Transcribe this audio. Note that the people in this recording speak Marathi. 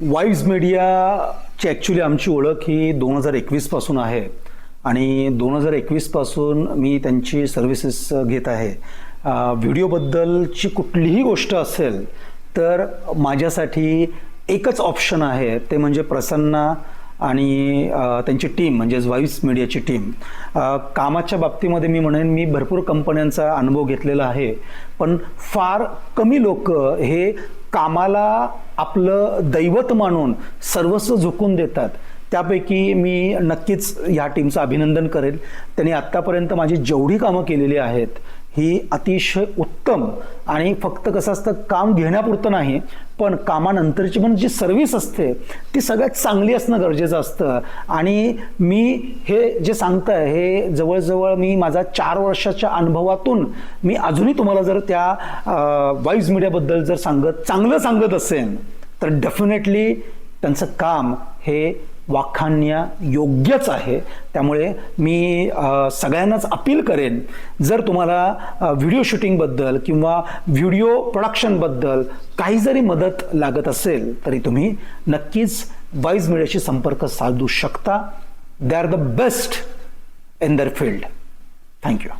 वाईज मीडियाची ॲक्च्युली आमची ओळख ही 2021 पासून आहे आणि 2021 पासून मी त्यांची सर्व्हिसेस घेत आहे. व्हिडिओबद्दलची कुठलीही गोष्ट असेल तर माझ्यासाठी एकच ऑप्शन आहे, ते म्हणजे प्रसन्ना आणि त्यांची टीम म्हणजेच वाईज मीडियाची टीम. कामाच्या बाबतीमध्ये मी म्हणेन मी भरपूर कंपन्यांचा अनुभव घेतलेला आहे, पण फार कमी लोक हे कामाला आपलं दैवत मानून सर्वस्व झोकून देतात. त्यापैकी मी नक्कीच ह्या टीमचं अभिनंदन करेल. त्यांनी आत्तापर्यंत माझी जेवढी कामं केलेली आहेत ही अतिशय उत्तम, आणि फक्त कसं असतं काम घेण्यापुरतं नाही, पण कामानंतरची पण जी सर्व्हिस असते ती सगळ्यात चांगली असणं गरजेचं असतं. आणि मी हे जे सांगताय हे जवळजवळ मी माझा 4 वर्षाच्या अनुभवातून मी अजूनही तुम्हाला जर त्या वाईज मीडियाबद्दल जर चांगलं सांगत असेल तर डेफिनेटली त्यांचं काम हे वाखाणण्या योग्यच आहे. त्यामुळे मी सगळ्यांनाच अपील करेन, जर तुम्हाला व्हिडिओ शूटिंगबद्दल किंवा व्हिडिओ प्रोडक्शनबद्दल काही जरी मदत लागत असेल तरी तुम्ही नक्कीच वाईज मीडियाशी संपर्क साधू शकता. They are the best in their field. Thank you.